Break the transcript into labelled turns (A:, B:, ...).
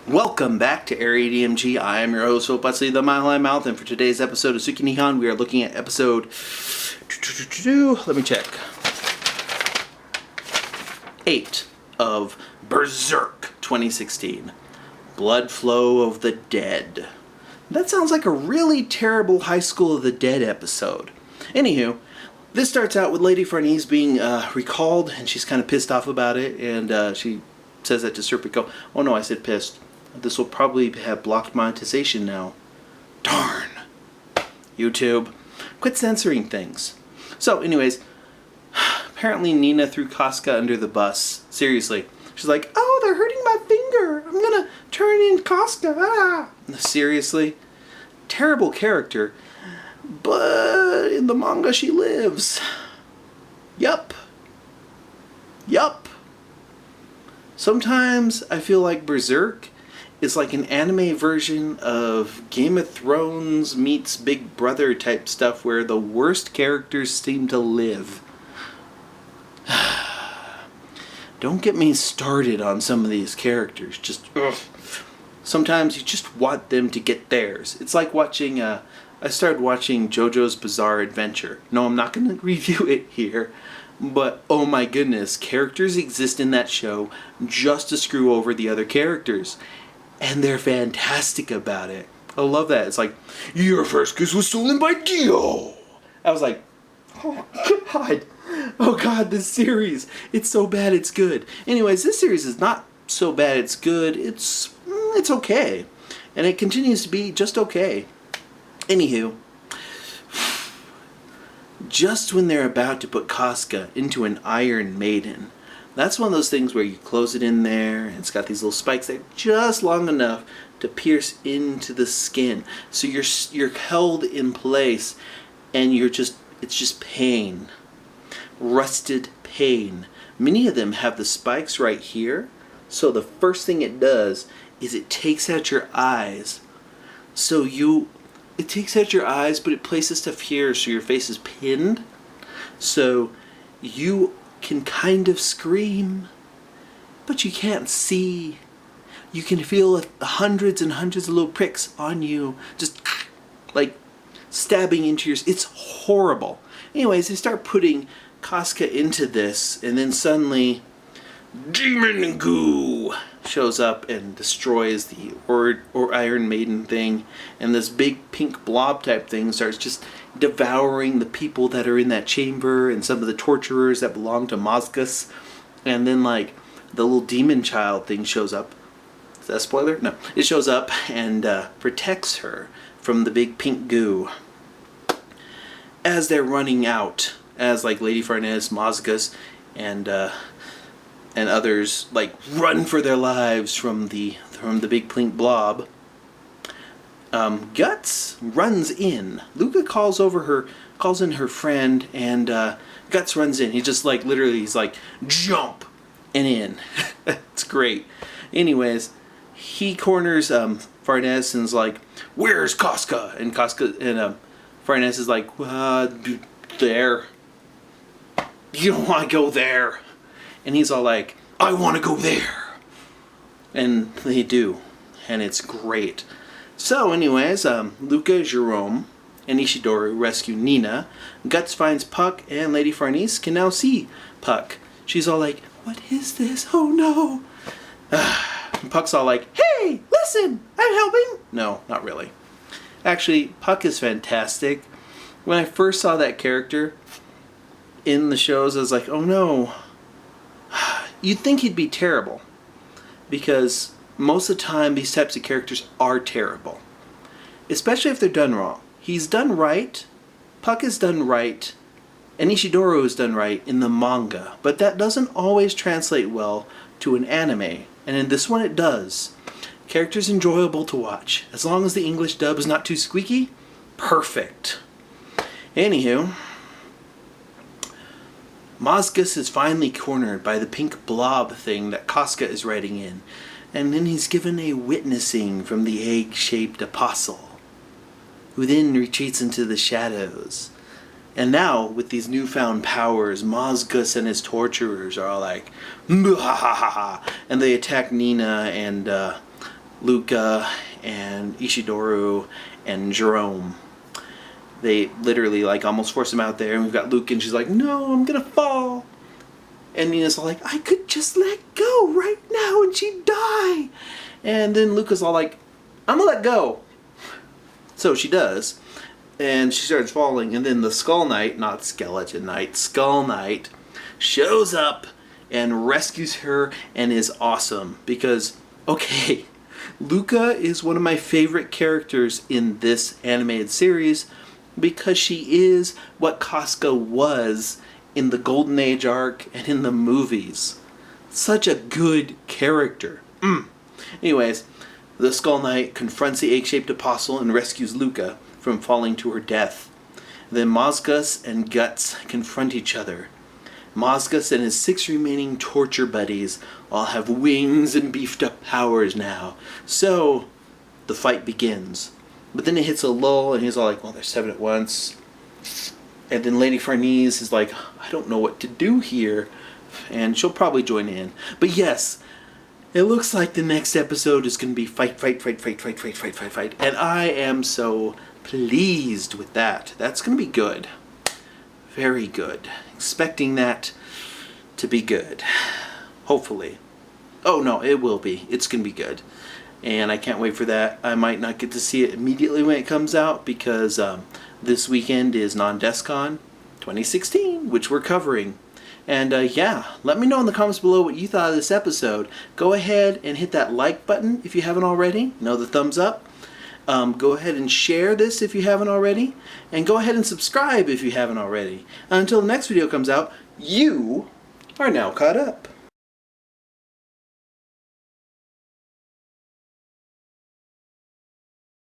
A: Welcome back to Area DMG. I am your host, Hope Butzley, the Mile High Mouth, and for today's episode of Suki Nihon, we are looking at episode... Let me check. 8 of BERSERK 2016. Blood Flow of the Dead. That sounds like a really terrible High School of the Dead episode. Anywho, this starts out with Lady Farnese being recalled, and she's kind of pissed off about it, and she says that to Serpico. Oh no, I said pissed. This will probably have blocked monetization now. Darn. YouTube. Quit censoring things. So, anyways, apparently Nina threw Casca under the bus. Seriously. She's like, oh, they're hurting my finger. I'm gonna turn in Casca. Ah. Seriously? Terrible character. But in the manga she lives. Yup. Sometimes I feel like BERSERK is like an anime version of Game of Thrones meets Big Brother type stuff where the worst characters seem to live. Don't get me started on some of these characters. Just ugh. Sometimes you just want them to get theirs. It's like watching, I started watching JoJo's Bizarre Adventure. No, I'm not going to review it here. But, oh my goodness, characters exist in that show just to screw over the other characters. And they're fantastic about it. I love that. It's like, your first kiss was stolen by Dio. I was like, oh God. Oh God, this series. It's so bad it's good. Anyways, this series is not so bad it's good. It's okay. And it continues to be just okay. Anywho, just when they're about to put Casca into an Iron Maiden, that's one of those things where you close it in there, and it's got these little spikes that are just long enough to pierce into the skin. So you're held in place, and it's just pain. Rusted pain. Many of them have the spikes right here, so the first thing it does is it takes out your eyes. It takes out your eyes, but it places stuff here so your face is pinned. So you can kind of scream, but you can't see. You can feel hundreds and hundreds of little pricks on you, just like stabbing into your... It's horrible. Anyways, they start putting Casca into this, and then suddenly Demon Goo shows up and destroys the or Iron Maiden thing, and this big pink blob type thing starts just devouring the people that are in that chamber and some of the torturers that belong to Mozgus. And then like the little demon child thing shows up. Is that a spoiler? No. It shows up and protects her from the big pink goo. As they're running out, as like Lady Farnese, Mozgus, and others like run for their lives from the big pink blob, Guts runs in. Luca calls in her friend, and Guts runs in. He's just like literally, he's like jump and in. It's great. Anyways, he corners Farnese and's like, "Where's Casca?" And Farnese is like, "There. You don't want to go there." And he's all like, I want to go there. And they do. And it's great. So anyways, Luca, Jerome, and Ishidori rescue Nina. Guts finds Puck, and Lady Farnese can now see Puck. She's all like, what is this? Oh no. And Puck's all like, hey, listen, I'm helping. No, not really. Actually, Puck is fantastic. When I first saw that character in the shows, I was like, oh no. You'd think he'd be terrible, because most of the time these types of characters are terrible, especially if they're done wrong. He's done right, Puck is done right, and Ishidori is done right in the manga, but that doesn't always translate well to an anime, and in this one it does. Character's enjoyable to watch. As long as the English dub is not too squeaky, perfect. Anywho, Mozgus is finally cornered by the pink blob thing that Casca is riding in, and then he's given a witnessing from the egg-shaped apostle, who then retreats into the shadows. And now, with these newfound powers, Mozgus and his torturers are all like, "Mwahaha," and they attack Nina and Luca and Ishidoru and Jerome. They literally like almost force him out there, and we've got Luca, and she's like, "No, I'm gonna fall." And Nina's all like, "I could just let go right now and she'd die." And then Luca's all like, "I'm gonna let go." So she does, and she starts falling, and then the Skull Knight, not Skeleton Knight, Skull Knight, shows up and rescues her and is awesome. Because, okay, Luca is one of my favorite characters in this animated series because she is what Casca was in the Golden Age arc and in the movies. Such a good character. Anyways, the Skull Knight confronts the egg-shaped apostle and rescues Luca from falling to her death. Then Mozgus and Guts confront each other. Mozgus and his 6 remaining torture buddies all have wings and beefed up powers now. So, the fight begins. But then it hits a lull, and he's all like, "Well, there's 7 at once." And then Lady Farnese is like, "I don't know what to do here." And she'll probably join in. But yes, it looks like the next episode is going to be fight. And I am so pleased with that. That's going to be good. Very good. Expecting that to be good. Hopefully. Oh no, it will be. It's going to be good. And I can't wait for that. I might not get to see it immediately when it comes out because this weekend is Non-DeskCon 2016, which we're covering. And yeah, let me know in the comments below what you thought of this episode. Go ahead and hit that like button if you haven't already. The thumbs up. Go ahead and share this if you haven't already. And go ahead and subscribe if you haven't already. Until the next video comes out, you are now caught up.